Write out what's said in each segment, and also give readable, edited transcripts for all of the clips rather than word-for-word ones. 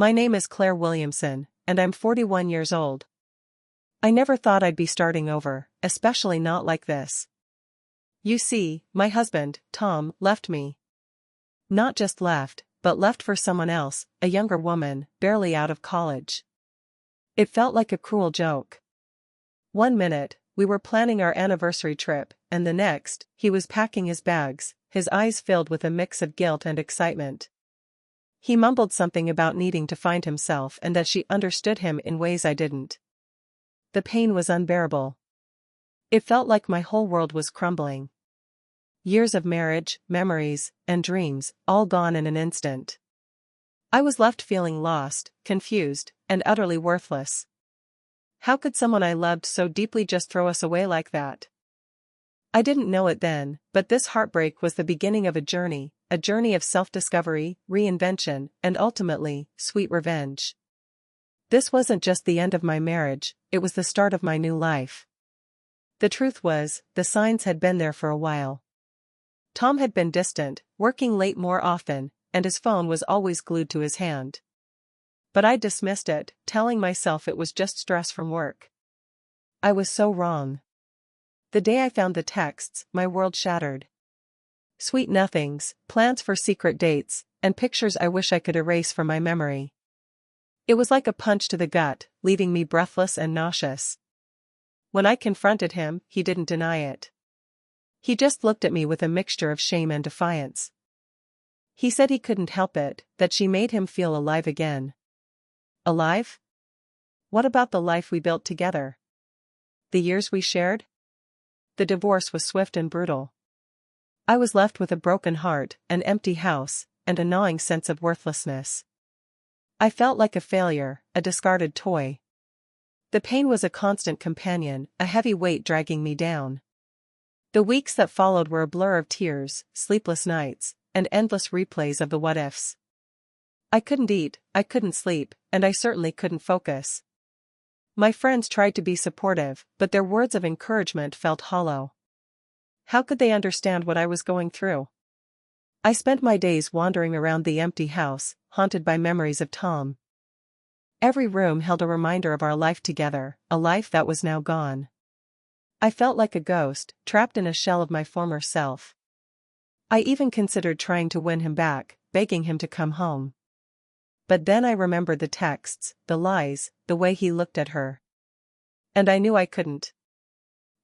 My name is Claire Williamson, and I'm 41 years old. I never thought I'd be starting over, especially not like this. You see, my husband, Tom, left me. Not just left, but left for someone else, a younger woman, barely out of college. It felt like a cruel joke. One minute, we were planning our anniversary trip, and the next, he was packing his bags, his eyes filled with a mix of guilt and excitement. He mumbled something about needing to find himself and that she understood him in ways I didn't. The pain was unbearable. It felt like my whole world was crumbling. Years of marriage, memories, and dreams, all gone in an instant. I was left feeling lost, confused, and utterly worthless. How could someone I loved so deeply just throw us away like that? I didn't know it then, but this heartbreak was the beginning of a journey of self-discovery, reinvention, and ultimately, sweet revenge. This wasn't just the end of my marriage, it was the start of my new life. The truth was, the signs had been there for a while. Tom had been distant, working late more often, and his phone was always glued to his hand. But I dismissed it, telling myself it was just stress from work. I was so wrong. The day I found the texts, my world shattered. Sweet nothings, plans for secret dates, and pictures I wish I could erase from my memory. It was like a punch to the gut, leaving me breathless and nauseous. When I confronted him, he didn't deny it. He just looked at me with a mixture of shame and defiance. He said he couldn't help it, that she made him feel alive again. Alive? What about the life we built together? The years we shared? The divorce was swift and brutal. I was left with a broken heart, an empty house, and a gnawing sense of worthlessness. I felt like a failure, a discarded toy. The pain was a constant companion, a heavy weight dragging me down. The weeks that followed were a blur of tears, sleepless nights, and endless replays of the what-ifs. I couldn't eat, I couldn't sleep, and I certainly couldn't focus. My friends tried to be supportive, but their words of encouragement felt hollow. How could they understand what I was going through? I spent my days wandering around the empty house, haunted by memories of Tom. Every room held a reminder of our life together, a life that was now gone. I felt like a ghost, trapped in a shell of my former self. I even considered trying to win him back, begging him to come home. But then I remembered the texts, the lies, the way he looked at her. And I knew I couldn't.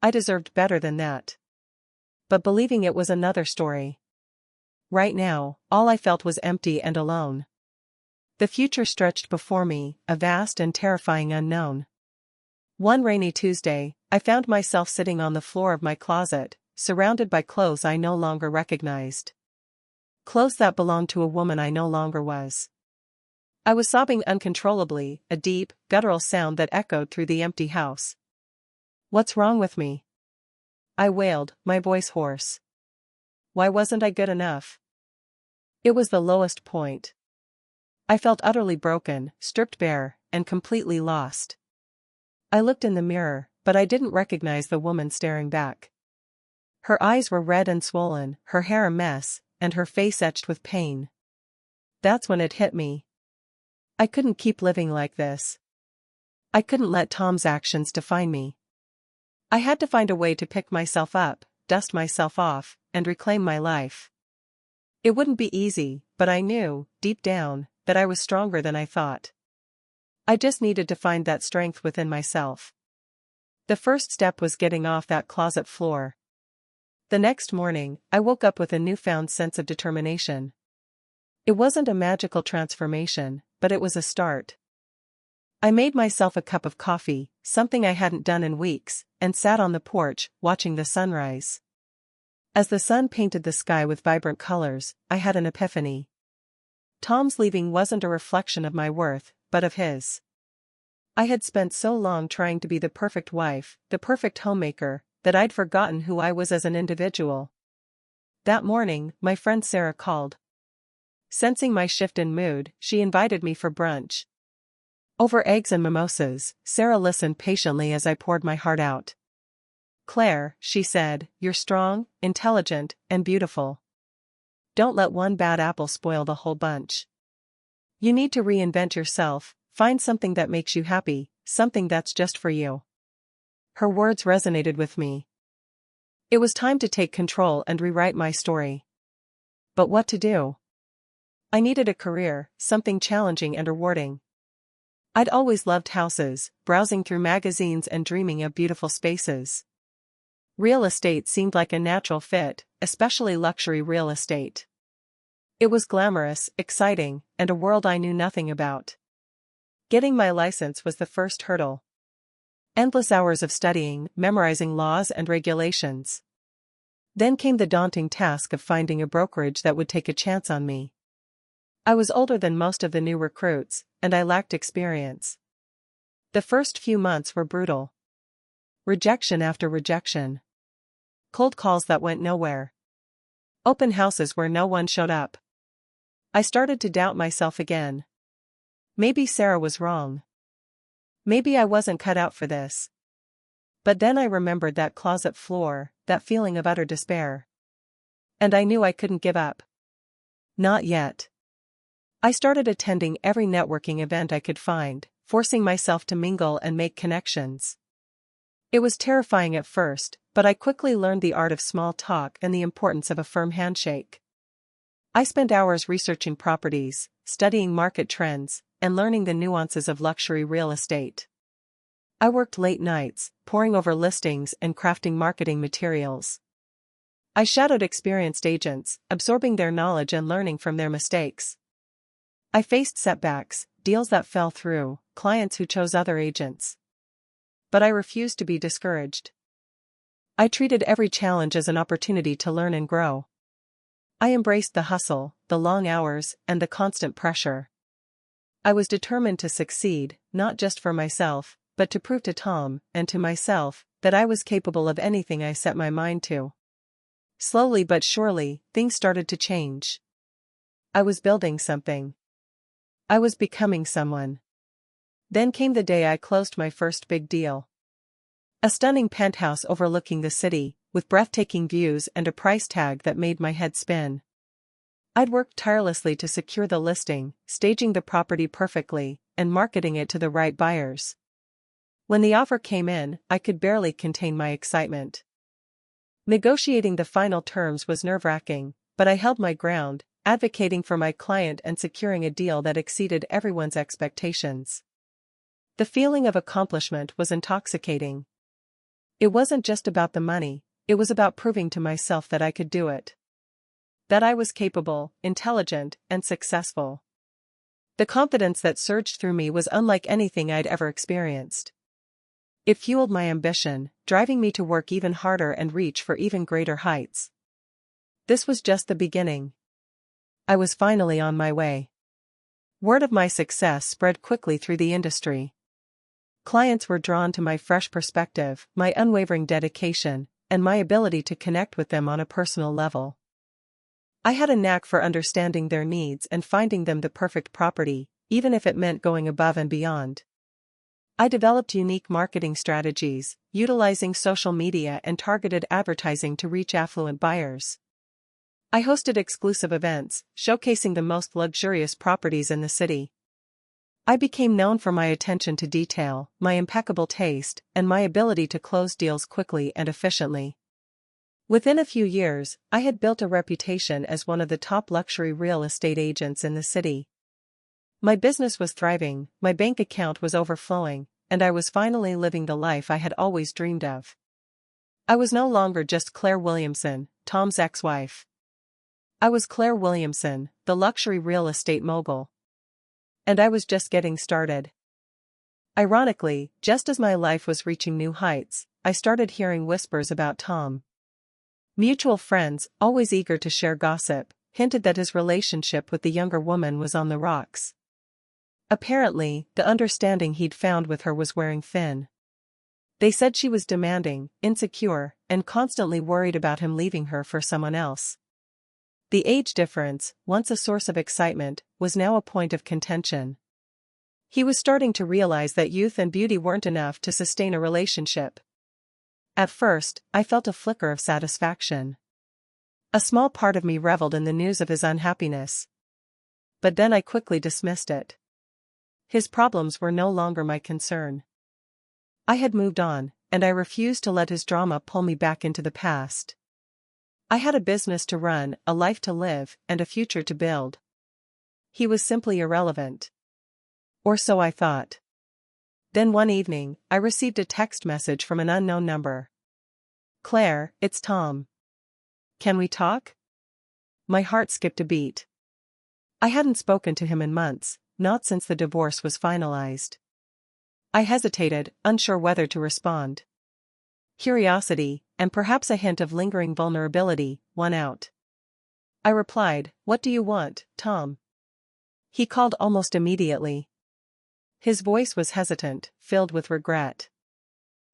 I deserved better than that. But believing it was another story. Right now, all I felt was empty and alone. The future stretched before me, a vast and terrifying unknown. One rainy Tuesday, I found myself sitting on the floor of my closet, surrounded by clothes I no longer recognized. Clothes that belonged to a woman I no longer was. I was sobbing uncontrollably, a deep, guttural sound that echoed through the empty house. "What's wrong with me?" I wailed, my voice hoarse. Why wasn't I good enough? It was the lowest point. I felt utterly broken, stripped bare, and completely lost. I looked in the mirror, but I didn't recognize the woman staring back. Her eyes were red and swollen, her hair a mess, and her face etched with pain. That's when it hit me. I couldn't keep living like this. I couldn't let Tom's actions define me. I had to find a way to pick myself up, dust myself off, and reclaim my life. It wouldn't be easy, but I knew, deep down, that I was stronger than I thought. I just needed to find that strength within myself. The first step was getting off that closet floor. The next morning, I woke up with a newfound sense of determination. It wasn't a magical transformation, but it was a start. I made myself a cup of coffee, something I hadn't done in weeks, and sat on the porch, watching the sunrise. As the sun painted the sky with vibrant colors, I had an epiphany. Tom's leaving wasn't a reflection of my worth, but of his. I had spent so long trying to be the perfect wife, the perfect homemaker, that I'd forgotten who I was as an individual. That morning, my friend Sarah called. Sensing my shift in mood, she invited me for brunch. Over eggs and mimosas, Sarah listened patiently as I poured my heart out. "Claire," she said, "you're strong, intelligent, and beautiful. Don't let one bad apple spoil the whole bunch. You need to reinvent yourself, find something that makes you happy, something that's just for you. Her words resonated with me. It was time to take control and rewrite my story. But what to do? I needed a career, something challenging and rewarding. I'd always loved houses, browsing through magazines and dreaming of beautiful spaces. Real estate seemed like a natural fit, especially luxury real estate. It was glamorous, exciting, and a world I knew nothing about. Getting my license was the first hurdle. Endless hours of studying, memorizing laws and regulations. Then came the daunting task of finding a brokerage that would take a chance on me. I was older than most of the new recruits, and I lacked experience. The first few months were brutal. Rejection after rejection. Cold calls that went nowhere. Open houses where no one showed up. I started to doubt myself again. Maybe Sarah was wrong. Maybe I wasn't cut out for this. But then I remembered that closet floor, that feeling of utter despair. And I knew I couldn't give up. Not yet. I started attending every networking event I could find, forcing myself to mingle and make connections. It was terrifying at first, but I quickly learned the art of small talk and the importance of a firm handshake. I spent hours researching properties, studying market trends, and learning the nuances of luxury real estate. I worked late nights, poring over listings and crafting marketing materials. I shadowed experienced agents, absorbing their knowledge and learning from their mistakes. I faced setbacks, deals that fell through, clients who chose other agents. But I refused to be discouraged. I treated every challenge as an opportunity to learn and grow. I embraced the hustle, the long hours, and the constant pressure. I was determined to succeed, not just for myself, but to prove to Tom, and to myself, that I was capable of anything I set my mind to. Slowly but surely, things started to change. I was building something. I was becoming someone. Then came the day I closed my first big deal. A stunning penthouse overlooking the city, with breathtaking views and a price tag that made my head spin. I'd worked tirelessly to secure the listing, staging the property perfectly, and marketing it to the right buyers. When the offer came in, I could barely contain my excitement. Negotiating the final terms was nerve-wracking, but I held my ground, advocating for my client and securing a deal that exceeded everyone's expectations. The feeling of accomplishment was intoxicating. It wasn't just about the money, it was about proving to myself that I could do it. That I was capable, intelligent, and successful. The confidence that surged through me was unlike anything I'd ever experienced. It fueled my ambition, driving me to work even harder and reach for even greater heights. This was just the beginning. I was finally on my way. Word of my success spread quickly through the industry. Clients were drawn to my fresh perspective, my unwavering dedication, and my ability to connect with them on a personal level. I had a knack for understanding their needs and finding them the perfect property, even if it meant going above and beyond. I developed unique marketing strategies, utilizing social media and targeted advertising to reach affluent buyers. I hosted exclusive events, showcasing the most luxurious properties in the city. I became known for my attention to detail, my impeccable taste, and my ability to close deals quickly and efficiently. Within a few years, I had built a reputation as one of the top luxury real estate agents in the city. My business was thriving, my bank account was overflowing, and I was finally living the life I had always dreamed of. I was no longer just Claire Williamson, Tom's ex-wife. I was Claire Williamson, the luxury real estate mogul. And I was just getting started. Ironically, just as my life was reaching new heights, I started hearing whispers about Tom. Mutual friends, always eager to share gossip, hinted that his relationship with the younger woman was on the rocks. Apparently, the understanding he'd found with her was wearing thin. They said she was demanding, insecure, and constantly worried about him leaving her for someone else. The age difference, once a source of excitement, was now a point of contention. He was starting to realize that youth and beauty weren't enough to sustain a relationship. At first, I felt a flicker of satisfaction. A small part of me reveled in the news of his unhappiness. but then I quickly dismissed it. His problems were no longer my concern. I had moved on, and I refused to let his drama pull me back into the past. I had a business to run, a life to live, and a future to build. He was simply irrelevant. Or so I thought. Then one evening, I received a text message from an unknown number. "Claire, it's Tom. Can we talk?" My heart skipped a beat. I hadn't spoken to him in months, not since the divorce was finalized. I hesitated, unsure whether to respond. Curiosity, and perhaps a hint of lingering vulnerability, won out. I replied, "What do you want, Tom?" He called almost immediately. His voice was hesitant, filled with regret.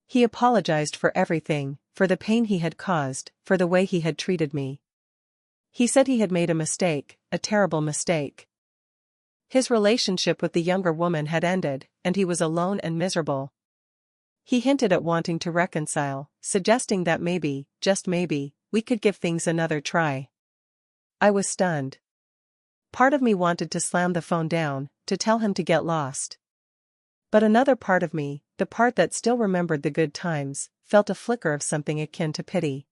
He apologized for everything, for the pain he had caused, for the way he had treated me. He said he had made a mistake, a terrible mistake. His relationship with the younger woman had ended, and he was alone and miserable. He hinted at wanting to reconcile, suggesting that maybe, just maybe, we could give things another try. I was stunned. Part of me wanted to slam the phone down, to tell him to get lost. But another part of me, the part that still remembered the good times, felt a flicker of something akin to pity.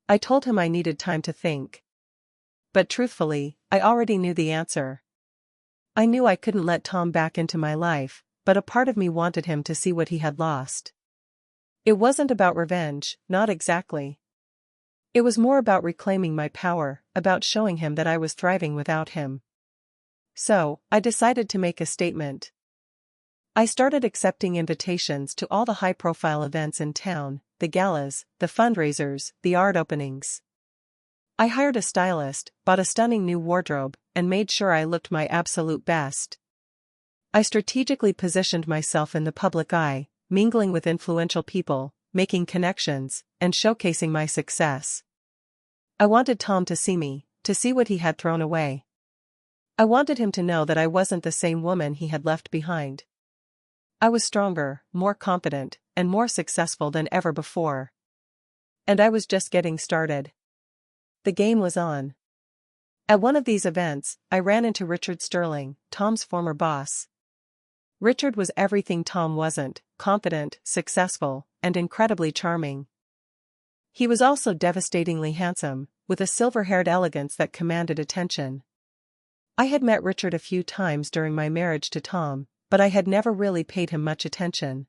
I told him I needed time to think. But truthfully, I already knew the answer. I knew I couldn't let Tom back into my life, but a part of me wanted him to see what he had lost. It wasn't about revenge, not exactly. It was more about reclaiming my power, about showing him that I was thriving without him. So, I decided to make a statement. I started accepting invitations to all the high-profile events in town, the galas, the fundraisers, the art openings. I hired a stylist, bought a stunning new wardrobe, and made sure I looked my absolute best. I strategically positioned myself in the public eye, mingling with influential people, making connections, and showcasing my success. I wanted Tom to see me, to see what he had thrown away. I wanted him to know that I wasn't the same woman he had left behind. I was stronger, more confident, and more successful than ever before. And I was just getting started. The game was on. At one of these events, I ran into Richard Sterling, Tom's former boss. Richard was everything Tom wasn't: confident, successful, and incredibly charming. He was also devastatingly handsome, with a silver-haired elegance that commanded attention. I had met Richard a few times during my marriage to Tom, but I had never really paid him much attention.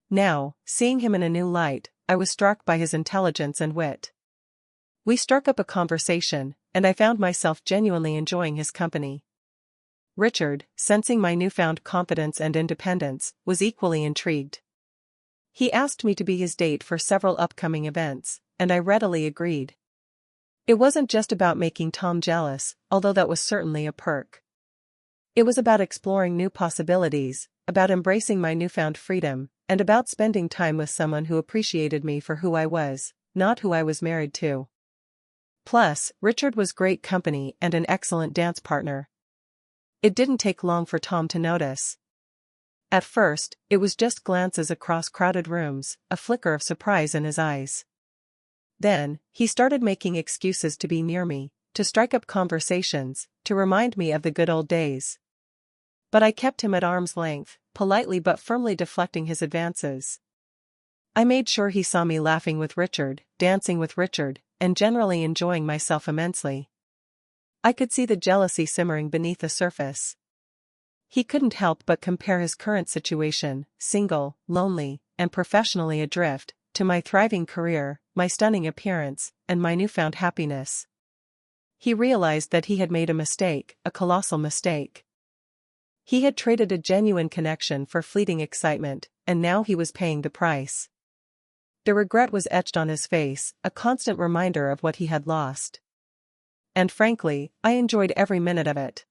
Now, seeing him in a new light, I was struck by his intelligence and wit. We struck up a conversation, and I found myself genuinely enjoying his company. Richard, sensing my newfound confidence and independence, was equally intrigued. He asked me to be his date for several upcoming events, and I readily agreed. It wasn't just about making Tom jealous, although that was certainly a perk. It was about exploring new possibilities, about embracing my newfound freedom, and about spending time with someone who appreciated me for who I was, not who I was married to. Plus, Richard was great company and an excellent dance partner. It didn't take long for Tom to notice. At first, it was just glances across crowded rooms, a flicker of surprise in his eyes. Then, he started making excuses to be near me, to strike up conversations, to remind me of the good old days. But I kept him at arm's length, politely but firmly deflecting his advances. I made sure he saw me laughing with Richard, dancing with Richard, and generally enjoying myself immensely. I could see the jealousy simmering beneath the surface. He couldn't help but compare his current situation, single, lonely, and professionally adrift, to my thriving career, my stunning appearance, and my newfound happiness. He realized that he had made a mistake, a colossal mistake. He had traded a genuine connection for fleeting excitement, and now he was paying the price. The regret was etched on his face, a constant reminder of what he had lost. And frankly, I enjoyed every minute of it.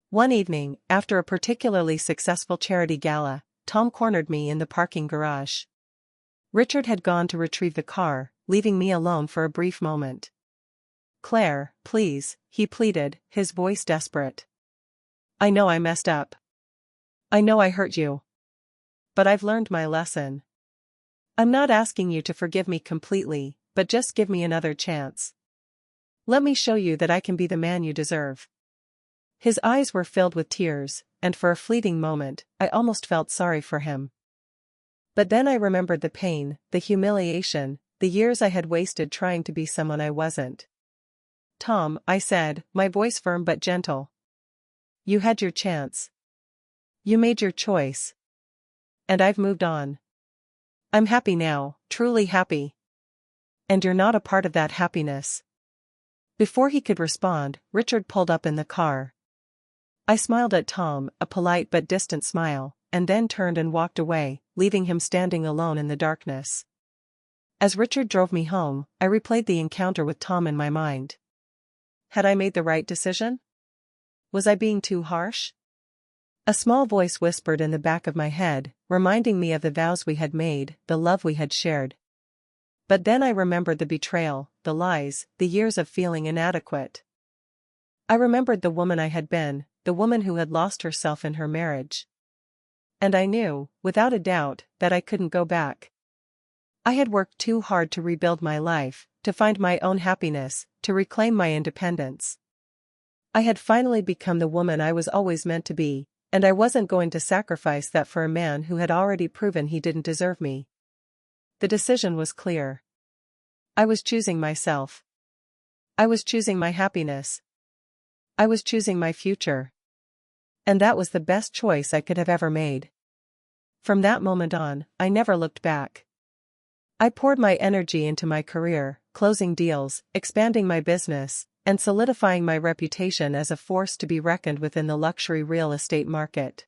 One evening, after a particularly successful charity gala, Tom cornered me in the parking garage. Richard had gone to retrieve the car, leaving me alone for a brief moment. "Claire, please," he pleaded, his voice desperate. "I know I messed up. I know I hurt you. But I've learned my lesson. I'm not asking you to forgive me completely, but just give me another chance. Let me show you that I can be the man you deserve." His eyes were filled with tears, and for a fleeting moment, I almost felt sorry for him. But then I remembered the pain, the humiliation, the years I had wasted trying to be someone I wasn't. "Tom," I said, my voice firm but gentle. "You had your chance. You made your choice. And I've moved on. I'm happy now, truly happy. And you're not a part of that happiness." Before he could respond, Richard pulled up in the car. I smiled at Tom, a polite but distant smile, and then turned and walked away, leaving him standing alone in the darkness. As Richard drove me home, I replayed the encounter with Tom in my mind. Had I made the right decision? Was I being too harsh? A small voice whispered in the back of my head, reminding me of the vows we had made, the love we had shared. But then I remembered the betrayal, the lies, the years of feeling inadequate. I remembered the woman I had been, the woman who had lost herself in her marriage. And I knew, without a doubt, that I couldn't go back. I had worked too hard to rebuild my life, to find my own happiness, to reclaim my independence. I had finally become the woman I was always meant to be, and I wasn't going to sacrifice that for a man who had already proven he didn't deserve me. The decision was clear. I was choosing myself. I was choosing my happiness. I was choosing my future. And that was the best choice I could have ever made. From that moment on, I never looked back. I poured my energy into my career, closing deals, expanding my business, and solidifying my reputation as a force to be reckoned with in the luxury real estate market.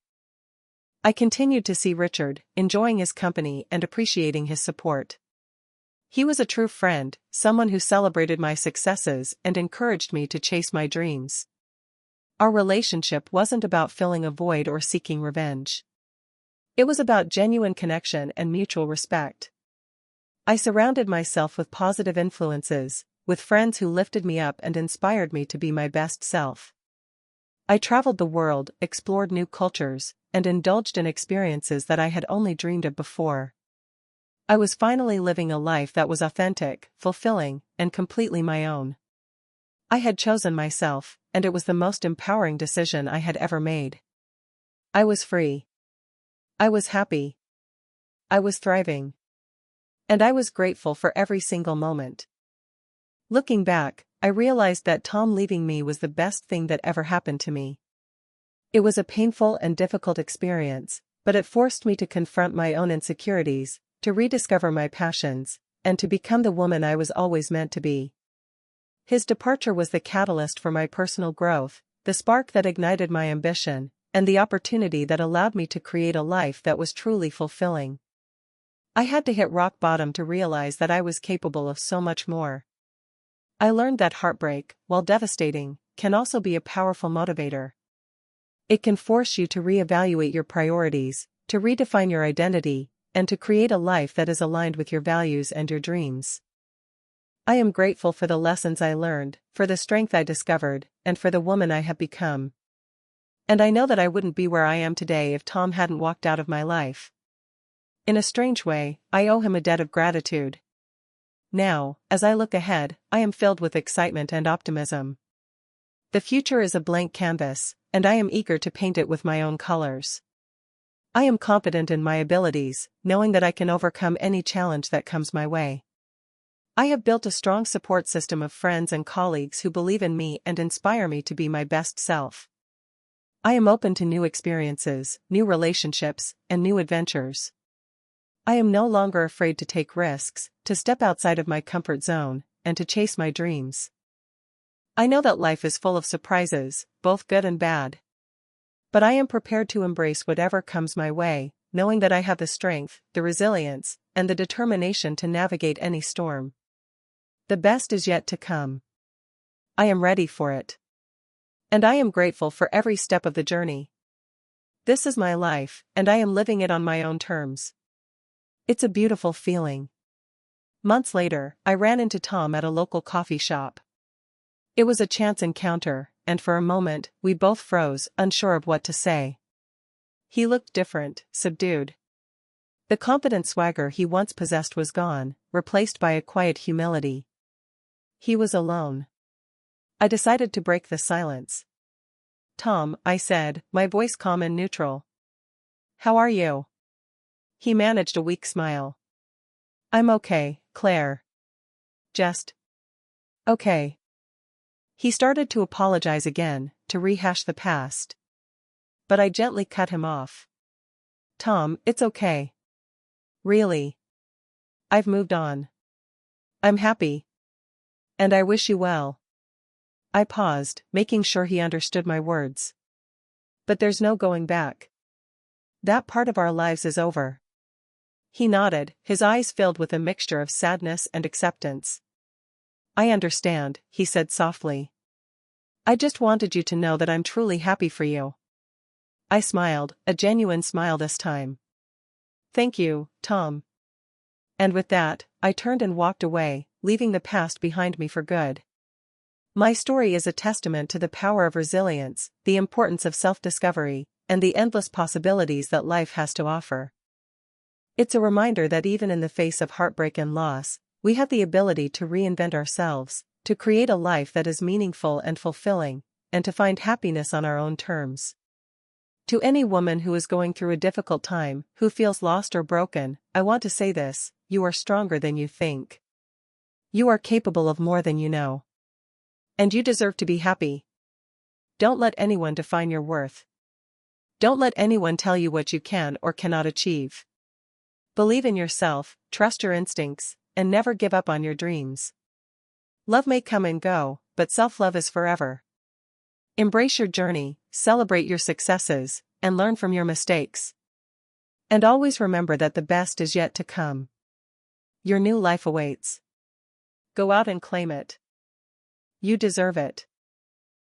I continued to see Richard, enjoying his company and appreciating his support. He was a true friend, someone who celebrated my successes and encouraged me to chase my dreams. Our relationship wasn't about filling a void or seeking revenge. It was about genuine connection and mutual respect. I surrounded myself with positive influences, with friends who lifted me up and inspired me to be my best self. I traveled the world, explored new cultures, and indulged in experiences that I had only dreamed of before. I was finally living a life that was authentic, fulfilling, and completely my own. I had chosen myself, and it was the most empowering decision I had ever made. I was free. I was happy. I was thriving. And I was grateful for every single moment. Looking back, I realized that Tom leaving me was the best thing that ever happened to me. It was a painful and difficult experience, but it forced me to confront my own insecurities, to rediscover my passions, and to become the woman I was always meant to be. His departure was the catalyst for my personal growth, the spark that ignited my ambition, and the opportunity that allowed me to create a life that was truly fulfilling. I had to hit rock bottom to realize that I was capable of so much more. I learned that heartbreak, while devastating, can also be a powerful motivator. It can force you to reevaluate your priorities, to redefine your identity, and to create a life that is aligned with your values and your dreams. I am grateful for the lessons I learned, for the strength I discovered, and for the woman I have become. And I know that I wouldn't be where I am today if Tom hadn't walked out of my life. In a strange way, I owe him a debt of gratitude. Now, as I look ahead, I am filled with excitement and optimism. The future is a blank canvas, and I am eager to paint it with my own colors. I am confident in my abilities, knowing that I can overcome any challenge that comes my way. I have built a strong support system of friends and colleagues who believe in me and inspire me to be my best self. I am open to new experiences, new relationships, and new adventures. I am no longer afraid to take risks, to step outside of my comfort zone, and to chase my dreams. I know that life is full of surprises, both good and bad. But I am prepared to embrace whatever comes my way, knowing that I have the strength, the resilience, and the determination to navigate any storm. The best is yet to come. I am ready for it. And I am grateful for every step of the journey. This is my life, and I am living it on my own terms. It's a beautiful feeling. Months later, I ran into Tom at a local coffee shop. It was a chance encounter, and for a moment, we both froze, unsure of what to say. He looked different, subdued. The confident swagger he once possessed was gone, replaced by a quiet humility. He was alone. I decided to break the silence. Tom, I said, my voice calm and neutral. How are you? He managed a weak smile. I'm okay, Claire. Just okay. He started to apologize again, to rehash the past. But I gently cut him off. Tom, it's okay. Really. I've moved on. I'm happy. And I wish you well. I paused, making sure he understood my words. But there's no going back. That part of our lives is over. He nodded, his eyes filled with a mixture of sadness and acceptance. I understand, he said softly. I just wanted you to know that I'm truly happy for you. I smiled, a genuine smile this time. Thank you, Tom. And with that, I turned and walked away, leaving the past behind me for good. My story is a testament to the power of resilience, the importance of self-discovery, and the endless possibilities that life has to offer. It's a reminder that even in the face of heartbreak and loss, we have the ability to reinvent ourselves, to create a life that is meaningful and fulfilling, and to find happiness on our own terms. To any woman who is going through a difficult time, who feels lost or broken, I want to say this: you are stronger than you think. You are capable of more than you know. And you deserve to be happy. Don't let anyone define your worth. Don't let anyone tell you what you can or cannot achieve. Believe in yourself, trust your instincts, and never give up on your dreams. Love may come and go, but self-love is forever. Embrace your journey, celebrate your successes, and learn from your mistakes. And always remember that the best is yet to come. Your new life awaits. Go out and claim it. You deserve it.